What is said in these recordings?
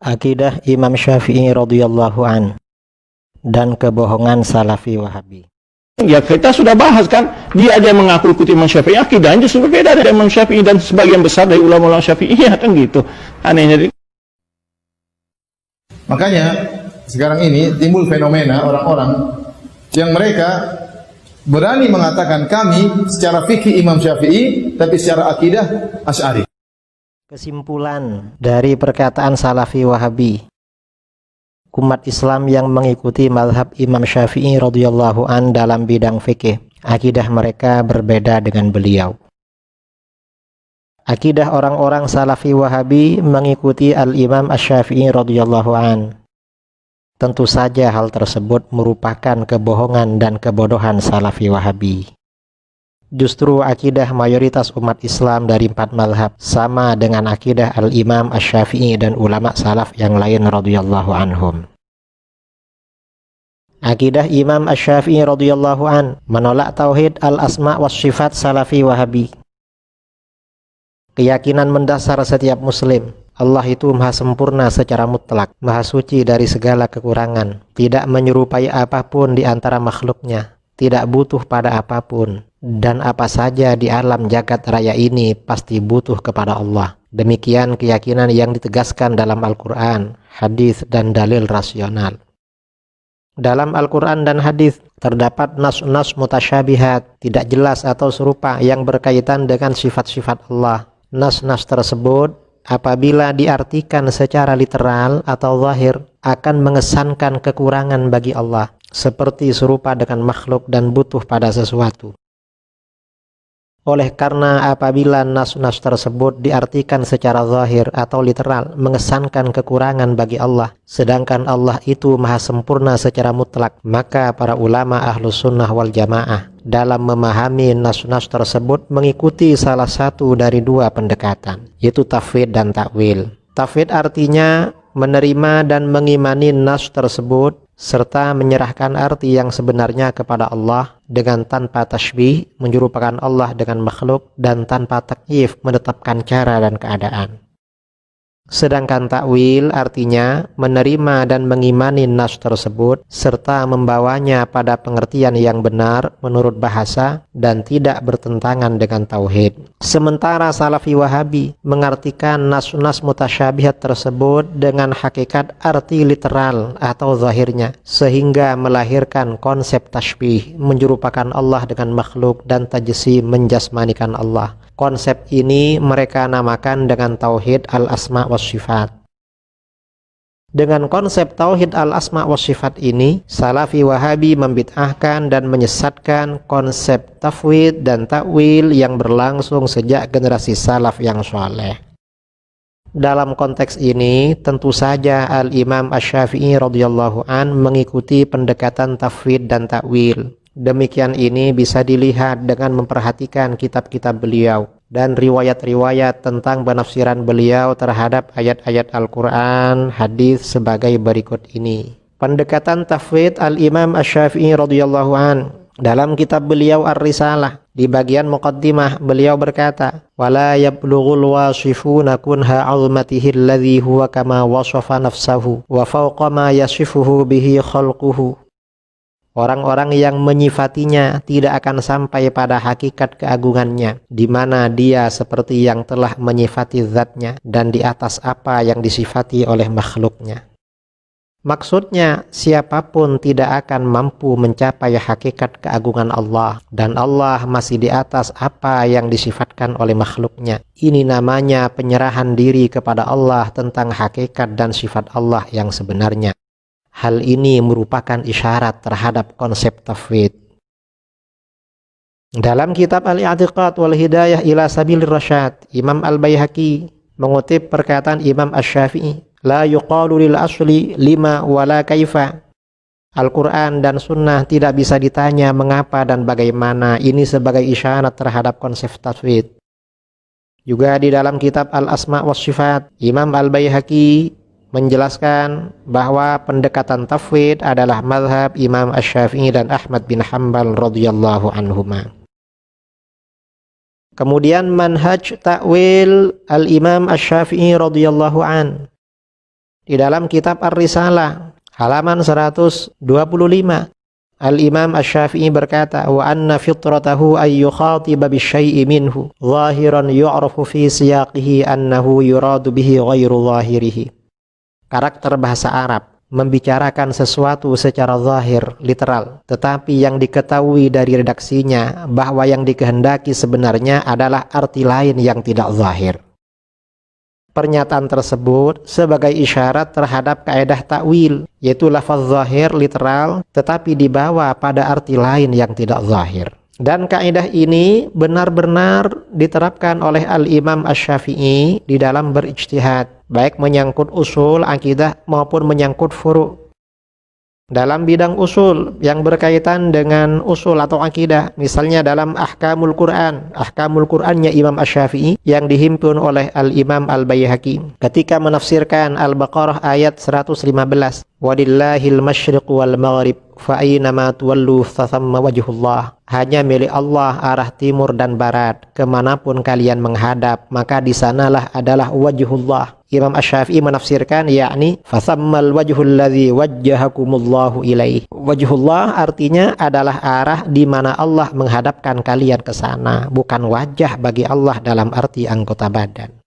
Akidah Imam Syafi'i radhiyallahu an dan kebohongan Salafi Wahabi. Ya, kita sudah bahas kan, dia aja mengaku ikuti Imam Syafi'i, akidahnya justru berbeda dari Imam Syafi'i dan sebagian besar dari ulama-ulama Syafi'iyah kan gitu. Anehnya. Makanya sekarang ini timbul fenomena orang-orang yang mereka berani mengatakan kami secara fikih Imam Syafi'i, tapi secara akidah Asy'ari. Kesimpulan dari perkataan Salafi Wahabi, umat Islam yang mengikuti mazhab Imam Syafi'i radhiyallahu an dalam bidang fikih, akidah mereka berbeda dengan beliau. Akidah orang-orang Salafi Wahabi mengikuti Al-Imam Asy-Syafi'i radhiyallahu an. Tentu saja hal tersebut merupakan kebohongan dan kebodohan Salafi Wahabi. Justru akidah mayoritas umat Islam dari 4 mazhab sama dengan akidah Al-Imam Asy-Syafi'i dan ulama salaf yang lain radhiyallahu anhum. Akidah Imam Asy-Syafi'i radhiyallahu an menolak tauhid al-asma' was sifat Salafi Wahabi. Keyakinan mendasar setiap muslim, Allah itu maha sempurna secara mutlak, maha suci dari segala kekurangan, tidak menyerupai apapun di antara makhluknya, tidak butuh pada apapun, dan apa saja di alam jagat raya ini pasti butuh kepada Allah. Demikian keyakinan yang ditegaskan dalam Al-Quran, hadis, dan dalil rasional. Dalam Al-Quran dan hadis terdapat nas-nas mutasyabihat, tidak jelas atau serupa yang berkaitan dengan sifat-sifat Allah. Nas-nas tersebut apabila diartikan secara literal atau zahir akan mengesankan kekurangan bagi Allah, seperti serupa dengan makhluk dan butuh pada sesuatu. Oleh karena apabila nas-nas tersebut diartikan secara zahir atau literal mengesankan kekurangan bagi Allah, sedangkan Allah itu maha sempurna secara mutlak, maka para ulama Ahlus Sunnah wal Jamaah dalam memahami nas-nas tersebut mengikuti salah satu dari 2 pendekatan, yaitu tafwid dan takwil. Tafwid artinya menerima dan mengimani nas tersebut serta menyerahkan arti yang sebenarnya kepada Allah dengan tanpa tasybih, menyerupakan Allah dengan makhluk, dan tanpa takyif, menetapkan cara dan keadaan. Sedangkan takwil artinya menerima dan mengimani nas tersebut serta membawanya pada pengertian yang benar menurut bahasa dan tidak bertentangan dengan tauhid. Sementara Salafi Wahabi mengartikan nas-nas mutasyabihat tersebut dengan hakikat arti literal atau zahirnya, sehingga melahirkan konsep tasybih, menyerupakan Allah dengan makhluk, dan tajsim, menjasmanikan Allah. Konsep ini mereka namakan dengan tauhid al-asma was sifat. Dengan konsep tauhid al-asma was sifat ini, Salafi Wahabi membid'ahkan dan menyesatkan konsep tafwid dan takwil yang berlangsung sejak generasi salaf yang saleh. Dalam konteks ini, tentu saja Al-Imam Asy-Syafi'i radhiyallahu an mengikuti pendekatan tafwid dan takwil. Demikian ini bisa dilihat dengan memperhatikan kitab-kitab beliau dan riwayat-riwayat tentang penafsiran beliau terhadap ayat-ayat Al-Quran, hadis sebagai berikut ini. Pendekatan tafwid Al-Imam Asy-Syafi'i radhiyallahu an dalam kitab beliau Ar-Risalah, di bagian muqaddimah beliau berkata, wala yablughul wasifuna kunha 'azmatihi alladhi huwa kama wasafa nafsahu wa fawqa ma yasifuhu bihi khalquhu. Orang-orang yang menyifatinya tidak akan sampai pada hakikat keagungannya, di mana dia seperti yang telah menyifati zatnya dan di atas apa yang disifati oleh makhluknya. Maksudnya, siapapun tidak akan mampu mencapai hakikat keagungan Allah, dan Allah masih di atas apa yang disifatkan oleh makhluknya. Ini namanya penyerahan diri kepada Allah tentang hakikat dan sifat Allah yang sebenarnya. Hal ini merupakan isyarat terhadap konsep tafwid. Dalam kitab Al-I'tiqad wal Hidayah ila Sabilir Rasyad, Imam Al-Baihaqi mengutip perkataan Imam Asy-Syafi'i, la yuqalu lil asli lima wala kaifa. Al-Quran dan Sunnah tidak bisa ditanya mengapa dan bagaimana. Ini sebagai isyarat terhadap konsep tafwid. Juga di dalam kitab Al-Asma' was Sifat, Imam Al-Baihaqi menjelaskan bahwa pendekatan tafwid adalah mazhab Imam Asy-Syafi'i dan Ahmad bin Hanbal radhiyallahu anhuma. Kemudian manhaj takwil Al-Imam Asy-Syafi'i radhiyallahu an. Di dalam kitab Ar-Risalah halaman 125, Al-Imam Asy-Syafi'i berkata, wa anna fitratahu ay yukhatiba bisyai'i minhu zahiran yu'rafu fi siyaqihi annahu yuradu bihi ghairu zahirihi. Karakter bahasa Arab membicarakan sesuatu secara zahir, literal, tetapi yang diketahui dari redaksinya bahwa yang dikehendaki sebenarnya adalah arti lain yang tidak zahir. Pernyataan tersebut sebagai isyarat terhadap kaedah takwil, yaitu lafaz zahir literal tetapi dibawa pada arti lain yang tidak zahir. Dan kaedah ini benar-benar diterapkan oleh Al-Imam Asy-Syafi'i di dalam berijtihad, baik menyangkut usul akidah maupun menyangkut furu'. Dalam bidang usul yang berkaitan dengan usul atau akidah, misalnya dalam Ahkamul Qur'annya Imam Asy-Syafi'i yang dihimpun oleh Al-Imam Al-Baihaqi ketika menafsirkan Al-Baqarah ayat 115, wadillahil masyriq wal maghrib fa aynama tuwallu fathamma wajhullah. Hanya milik Allah arah timur dan barat, kemanapun kalian menghadap maka di sanalah adalah wajhullah. Imam Asy-Syafi'i menafsirkan yakni fathammal wajhul ladzi wajjahakumullahu ilaih. Wajhullah artinya adalah arah di mana Allah menghadapkan kalian ke sana, bukan wajah bagi Allah dalam arti anggota badan.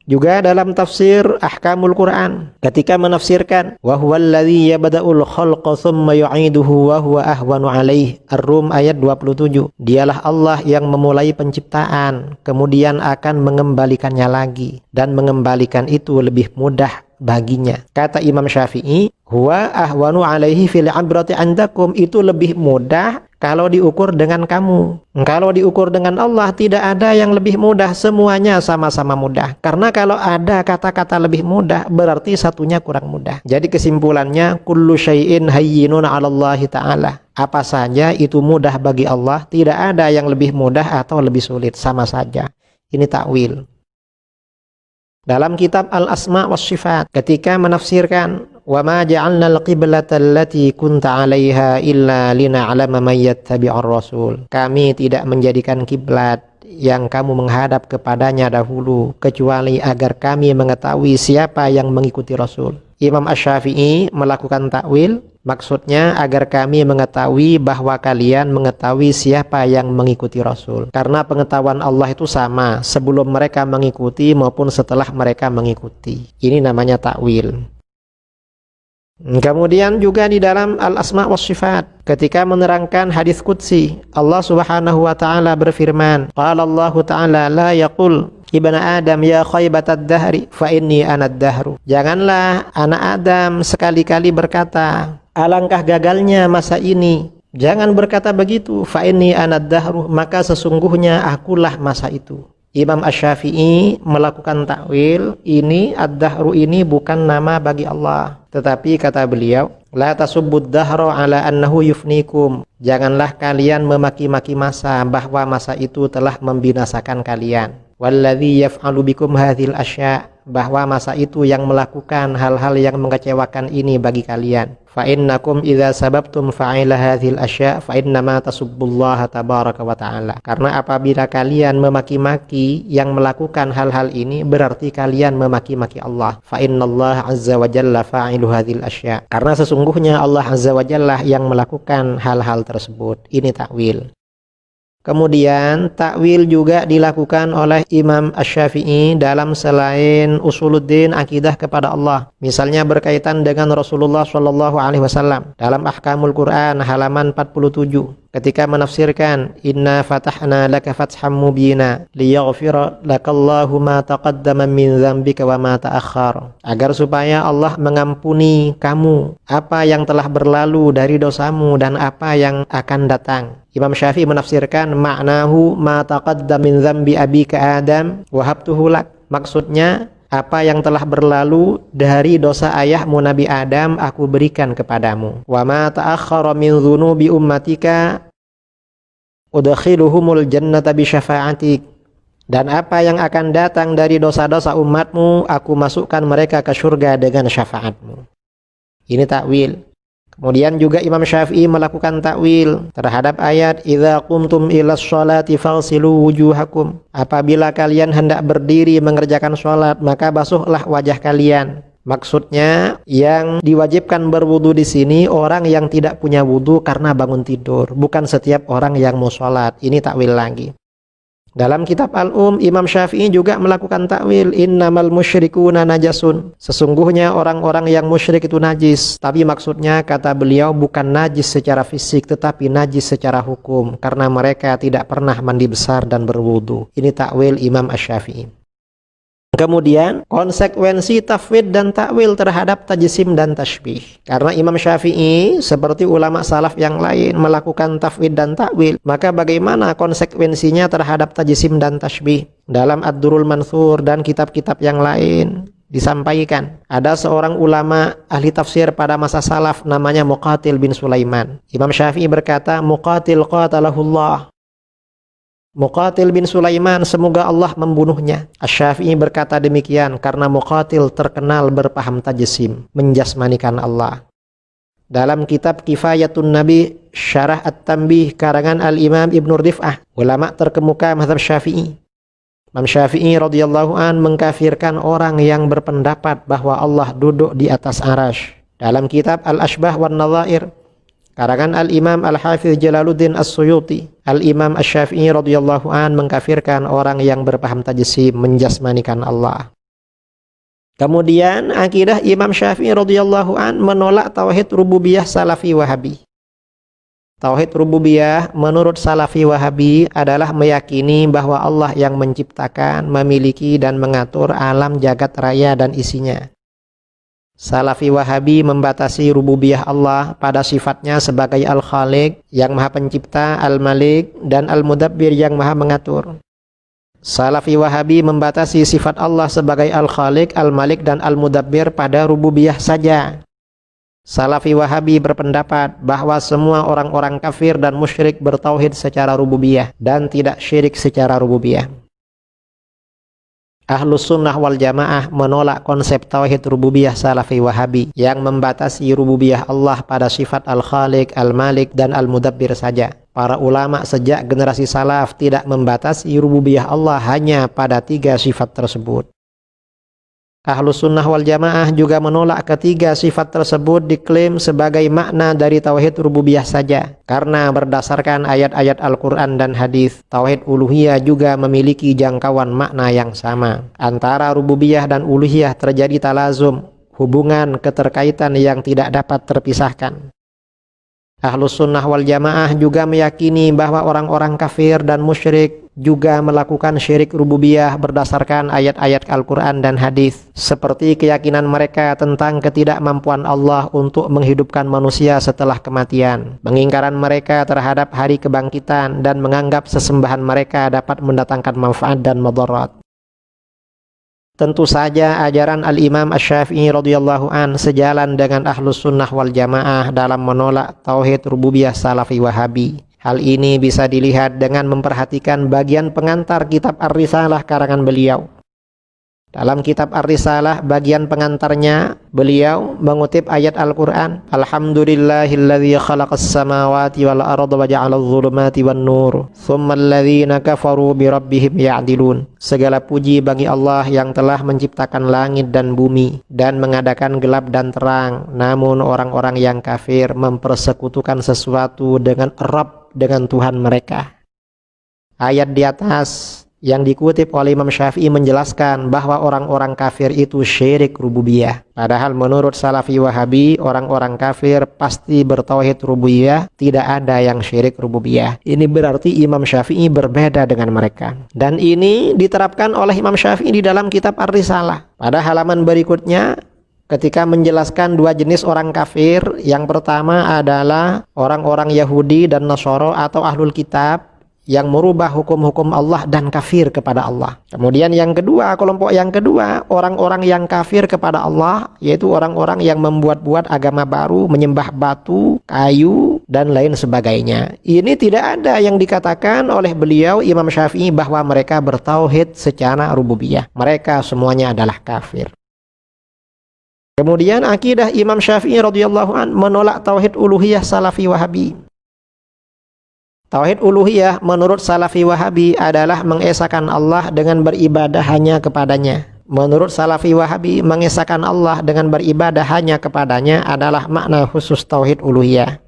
Juga dalam tafsir Ahkamul Qur'an ketika menafsirkan wa huwal ladzi yabda'ul khalqa tsumma yu'iduhu wa huwa ahwanu 'alaihi, Ar-Rum ayat 27. Dialah Allah yang memulai penciptaan kemudian akan mengembalikannya lagi dan mengembalikan itu lebih mudah baginya. Kata Imam Syafi'i, huwa ahwanu 'alaihi fil 'ibrati 'indakum, itu lebih mudah kalau diukur dengan kamu. Kalau diukur dengan Allah tidak ada yang lebih mudah, semuanya sama-sama mudah. Karena kalau ada kata-kata lebih mudah berarti satunya kurang mudah. Jadi kesimpulannya kullu syai'in hayyinun 'alallahi ta'ala. Apa saja itu mudah bagi Allah, tidak ada yang lebih mudah atau lebih sulit, sama saja. Ini takwil. Dalam kitab Al-Asma' was Sifat ketika menafsirkan wa ma ja'alnal qiblata allati kunta 'alaiha illa lina'lama man yattabi'ur rasul. Kami tidak menjadikan kiblat yang kamu menghadap kepadanya dahulu kecuali agar kami mengetahui siapa yang mengikuti Rasul. Imam Asy-Syafi'i melakukan takwil, maksudnya agar kami mengetahui bahwa kalian mengetahui siapa yang mengikuti Rasul. Karena pengetahuan Allah itu sama sebelum mereka mengikuti maupun setelah mereka mengikuti. Ini namanya takwil. Kemudian juga di dalam Al-Asma' was Sifat ketika menerangkan hadis qudsi, Allah Subhanahu wa taala berfirman, qala Allah taala la yaqul ibnu Adam ya khaybatad dahri fa inni anad dahru. Janganlah anak Adam sekali-kali berkata, alangkah gagalnya masa ini. Jangan berkata begitu, fa inni anad dahru, maka sesungguhnya akulah masa itu. Imam Asy-Syafi'i melakukan takwil, ini ad-dahru ini bukan nama bagi Allah, tetapi kata beliau, la tasubbud dahra ala annahu yufnikum. Janganlah kalian memaki-maki masa bahwa masa itu telah membinasakan kalian. Walladzi yaf'alu bikum hadzal asya', bahwa masa itu yang melakukan hal-hal yang mengecewakan ini bagi kalian. Fa innakum idza sababtum fa'ila hadzal asya' fa innama tasubbullaha tabaraka wa ta'ala. Karena apabila kalian memaki-maki yang melakukan hal-hal ini berarti kalian memaki-maki Allah. Fa innallaha azza wa jalla fa'ilu hadzal asya'. Karena sesungguhnya Allah azza wa jalla yang melakukan hal-hal tersebut. Ini takwil. Kemudian takwil juga dilakukan oleh Imam Asy-Syafi'i dalam selain usuluddin akidah kepada Allah. Misalnya berkaitan dengan Rasulullah SAW dalam Ahkamul Qur'an halaman 47 ketika menafsirkan inna fatahna laka fatham mubina liyaghfira lakallahu ma taqaddama min dzambika wa ma ta'akhkhar, agar supaya Allah mengampuni kamu apa yang telah berlalu dari dosamu dan apa yang akan datang. Imam Syafi'i menafsirkan maknahu ma taqaddama min dzambi abika Adam wa habtuhu lak. Maksudnya apa yang telah berlalu dari dosa ayahmu Nabi Adam aku berikan kepadamu. Wa ma ta'akhkhara min dzunubi ummatika udkhiluhumul jannata bi syafa'atik. Dan apa yang akan datang dari dosa-dosa umatmu aku masukkan mereka ke surga dengan syafaatmu. Ini takwil. Kemudian juga Imam Syafi'i melakukan takwil terhadap ayat idza qumtum ilas sholati faghsilu wujuhakum. Apabila kalian hendak berdiri mengerjakan sholat maka basuhlah wajah kalian. Maksudnya yang diwajibkan berwudu di sini orang yang tidak punya wudu karena bangun tidur, bukan setiap orang yang mau sholat. Ini takwil lagi. Dalam kitab Imam Syafi'i juga melakukan takwil, innamal musyrikuna najasun. Sesungguhnya orang-orang yang musyrik itu najis. Tapi maksudnya kata beliau bukan najis secara fisik tetapi najis secara hukum karena mereka tidak pernah mandi besar dan berwudu. Ini takwil Imam Asy-Syafi'i. Kemudian konsekuensi tafwid dan takwil terhadap tajsim dan tashbih. Karena Imam Syafi'i seperti ulama salaf yang lain melakukan tafwid dan takwil, maka bagaimana konsekuensinya terhadap tajsim dan tashbih? Dalam Ad-Durrul Mansur dan kitab-kitab yang lain disampaikan, ada seorang ulama ahli tafsir pada masa salaf namanya Muqatil bin Sulaiman. Imam Syafi'i berkata, Muqatil qatalahullah. Muqatil bin Sulaiman, semoga Allah membunuhnya. Asy-Syafi'i berkata demikian karena Muqatil terkenal berpaham tajsim, menjasmanikan Allah. Dalam kitab Kifayatun Nabi Syarah At-Tanbih karangan Al-Imam Ibnu Rif'ah, ulama terkemuka mazhab Syafi'i. Imam Syafi'i radhiyallahu an mengkafirkan orang yang berpendapat bahwa Allah duduk di atas arasy. Dalam kitab Al-Ashbah wan Nadhair karangan Al-Imam Al-Hafiz Jalaluddin As-Suyuti, Al-Imam Asy-Syafi'i radhiyallahu an mengkafirkan orang yang berpaham tajsim, menjasmanikan Allah. Kemudian akidah Imam Syafi'i radhiyallahu an menolak tauhid rububiyah Salafi Wahabi. Tauhid rububiyah menurut Salafi Wahabi adalah meyakini bahwa Allah yang menciptakan, memiliki dan mengatur alam jagat raya dan isinya. Salafi Wahabi membatasi rububiyah Allah pada sifatnya sebagai Al-Khaliq yang maha pencipta, Al-Malik dan Al-Mudabbir yang maha mengatur. Salafi Wahabi membatasi sifat Allah sebagai Al-Khaliq, Al-Malik dan Al-Mudabbir pada rububiyah saja. Salafi Wahabi berpendapat bahwa semua orang-orang kafir dan musyrik bertauhid secara rububiyah dan tidak syirik secara rububiyah. Ahlus Sunnah wal Jamaah menolak konsep tauhid rububiyah Salafi Wahabi yang membatasi rububiyah Allah pada sifat Al-Khaliq, Al-Malik dan Al-Mudabbir saja. Para ulama sejak generasi salaf tidak membatasi rububiyah Allah hanya pada 3 sifat tersebut. Ahlus Sunnah wal Jamaah juga menolak ketiga sifat tersebut diklaim sebagai makna dari tauhid rububiyah saja. Karena berdasarkan ayat-ayat Al-Quran dan hadis, tauhid uluhiyah juga memiliki jangkauan makna yang sama. Antara rububiyah dan uluhiyah terjadi talazum, hubungan keterkaitan yang tidak dapat terpisahkan. Ahlus Sunnah wal Jamaah juga meyakini bahwa orang-orang kafir dan musyrik juga melakukan syirik rububiyah berdasarkan ayat-ayat Al-Quran dan hadis, seperti keyakinan mereka tentang ketidakmampuan Allah untuk menghidupkan manusia setelah kematian, pengingkaran mereka terhadap hari kebangkitan, dan menganggap sesembahan mereka dapat mendatangkan manfaat dan madarat. Tentu saja ajaran Al-Imam Asy-Syafi'i radhiyallahu an sejalan dengan Ahlus Sunnah wal Jamaah dalam menolak tauhid rububiyah Salafi Wahabi. Hal ini bisa dilihat dengan memperhatikan bagian pengantar kitab Ar-Risalah karangan beliau. Dalam kitab Ar-Risalah bagian pengantarnya beliau mengutip ayat Al-Quran, Alhamdulillahilladzi khalaqas samawati wal arda wa ja'alaz zulumati wan nur tsummal ladzina kafaru bi rabbihim ya'dilun. Segala puji bagi Allah yang telah menciptakan langit dan bumi dan mengadakan gelap dan terang, namun orang-orang yang kafir mempersekutukan sesuatu dengan Rabb, dengan Tuhan mereka. Ayat di atas yang dikutip oleh Imam Syafi'i menjelaskan bahwa orang-orang kafir itu syirik rububiyah. Padahal menurut Salafi Wahabi, orang-orang kafir pasti bertauhid rububiyah, tidak ada yang syirik rububiyah. Ini berarti Imam Syafi'i berbeda dengan mereka. Dan ini diterapkan oleh Imam Syafi'i di dalam kitab Ar-Risalah. Pada halaman berikutnya, ketika menjelaskan 2 jenis orang kafir, yang pertama adalah orang-orang Yahudi dan Nasoro atau Ahlul Kitab, yang merubah hukum-hukum Allah dan kafir kepada Allah. Kemudian yang kedua, kelompok yang kedua, orang-orang yang kafir kepada Allah, yaitu orang-orang yang membuat-buat agama baru, menyembah batu, kayu, dan lain sebagainya. Ini tidak ada yang dikatakan oleh beliau Imam Syafi'i bahwa mereka bertauhid secara rububiyah. Mereka semuanya adalah kafir. Kemudian akidah Imam Syafi'i radhiyallahu an menolak tauhid uluhiyah Salafi Wahabi. Tauhid uluhiyah menurut Salafi Wahabi adalah mengesahkan Allah dengan beribadah hanya kepadanya, Menurut Salafi Wahabi, mengesahkan Allah dengan beribadah hanya kepadanya adalah makna khusus tauhid uluhiyah.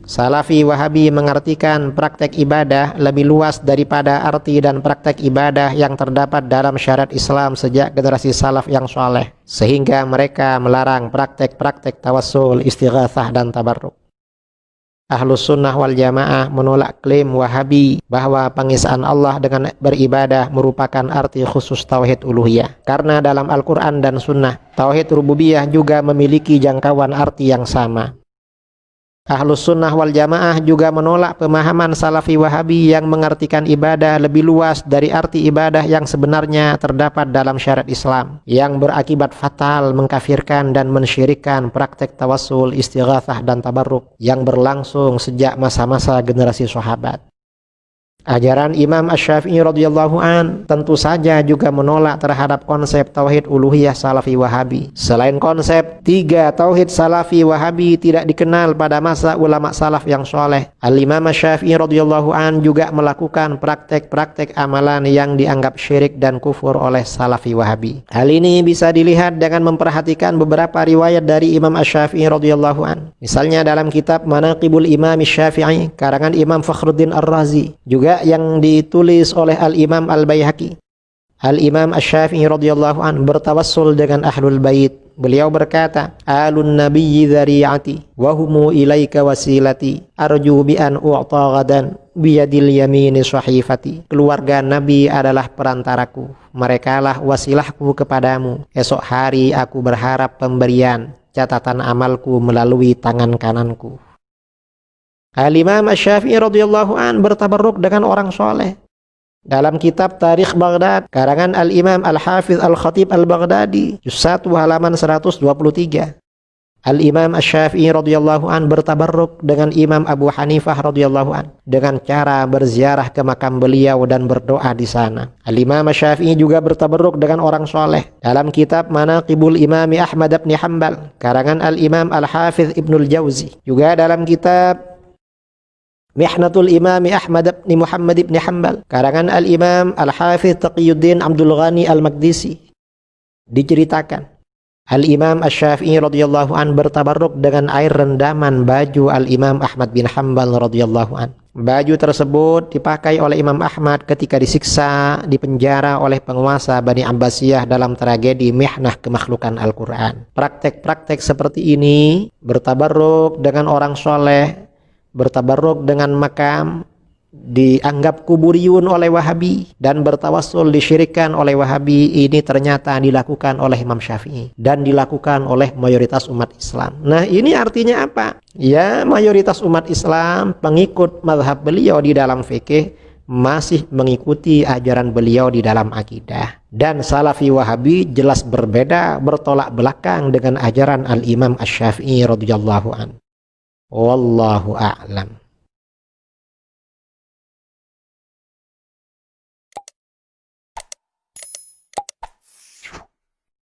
Salafi Wahabi mengartikan praktek ibadah lebih luas daripada arti dan praktek ibadah yang terdapat dalam syariat Islam sejak generasi salaf yang soleh, sehingga mereka melarang praktek-praktek tawassul, istighatsah, dan tabarruk. Ahlus Sunnah wal Jamaah menolak klaim Wahabi bahwa pengesaan Allah dengan beribadah merupakan arti khusus tauhid uluhiyah, karena dalam Al-Quran dan Sunnah, tauhid rububiyah juga memiliki jangkauan arti yang sama. Ahlus Sunnah wal Jamaah juga menolak pemahaman Salafi Wahabi yang mengartikan ibadah lebih luas dari arti ibadah yang sebenarnya terdapat dalam syariat Islam, yang berakibat fatal mengkafirkan dan mensyirikkan praktek tawassul, istighatsah, dan tabarruk yang berlangsung sejak masa-masa generasi sahabat. Ajaran Imam Asy-Syafi'i radhiyallahu an tentu saja juga menolak terhadap konsep tauhid uluhiyah Salafi Wahabi. Selain konsep tiga tauhid Salafi Wahabi tidak dikenal pada masa ulama salaf yang soleh, Al-Imam Asy-Syafi'i radhiyallahu an juga melakukan praktek-praktek amalan yang dianggap syirik dan kufur oleh Salafi Wahabi. Hal ini bisa dilihat dengan memperhatikan beberapa riwayat dari Imam Asy-Syafi'i radhiyallahu an. Misalnya dalam kitab Manaqibul Imam Asy-Syafi'i karangan Imam Fakhruddin Ar-Razi, juga yang ditulis oleh Al-Imam Al-Baihaqi. Al-Imam Asy-Syafi'i radhiyallahu an bertawassul dengan Ahlul Bait. Beliau berkata, "Alun nabiyyi dzari'ati wa humu ilaika wasilati arju bi an u'ta ghadan biyadil yamini sahifati." Keluarga Nabi adalah perantaraku, merekalah wasilahku kepadamu. Esok hari aku berharap pemberian catatan amalku melalui tangan kananku. Al-Imam Asy-Syafi'i radhiyallahu an bertabarruk dengan orang soleh. Dalam kitab Tarikh Baghdad karangan Al-Imam Al-Hafiz Al-Khatib Al-Baghdadi, juz 1 halaman 123, Al-Imam Asy-Syafi'i radhiyallahu an bertabarruk dengan Imam Abu Hanifah radhiyallahu an dengan cara berziarah ke makam beliau dan berdoa di sana. Al-Imam Asy-Syafi'i juga bertabarruk dengan orang soleh. Dalam kitab Manaqibul Imam Ahmad bin Hanbal karangan Al-Imam Al-Hafiz Ibnul Jauzi, juga dalam kitab Mihnatul Imam Ahmad bin Muhammad bin Hanbal karangan Al-Imam Al-Hafiz Taqiyuddin Abdul Ghani Al-Maqdisi, diceritakan Al-Imam Asy-Syafi'i radhiyallahu an bertabarruk dengan air rendaman baju Al-Imam Ahmad bin Hanbal radhiyallahu an. Baju tersebut dipakai oleh Imam Ahmad ketika disiksa di penjara oleh penguasa Bani Abbasiyah dalam tragedi Mihnah Kemakhlukan Al-Quran. Praktek-praktek seperti ini, bertabarruk dengan orang soleh, bertabarruk dengan makam, dianggap kuburiyun oleh Wahabi, dan bertawassul disyirikkan oleh Wahabi, ini ternyata dilakukan oleh Imam Syafi'i dan dilakukan oleh mayoritas umat Islam. Nah, ini artinya apa? Ya, mayoritas umat Islam pengikut mazhab beliau di dalam fikih masih mengikuti ajaran beliau di dalam akidah, dan Salafi Wahabi jelas berbeda, bertolak belakang dengan ajaran Al-Imam Asy-Syafi'i radhiyallahu anhu. Wallahu a'lam.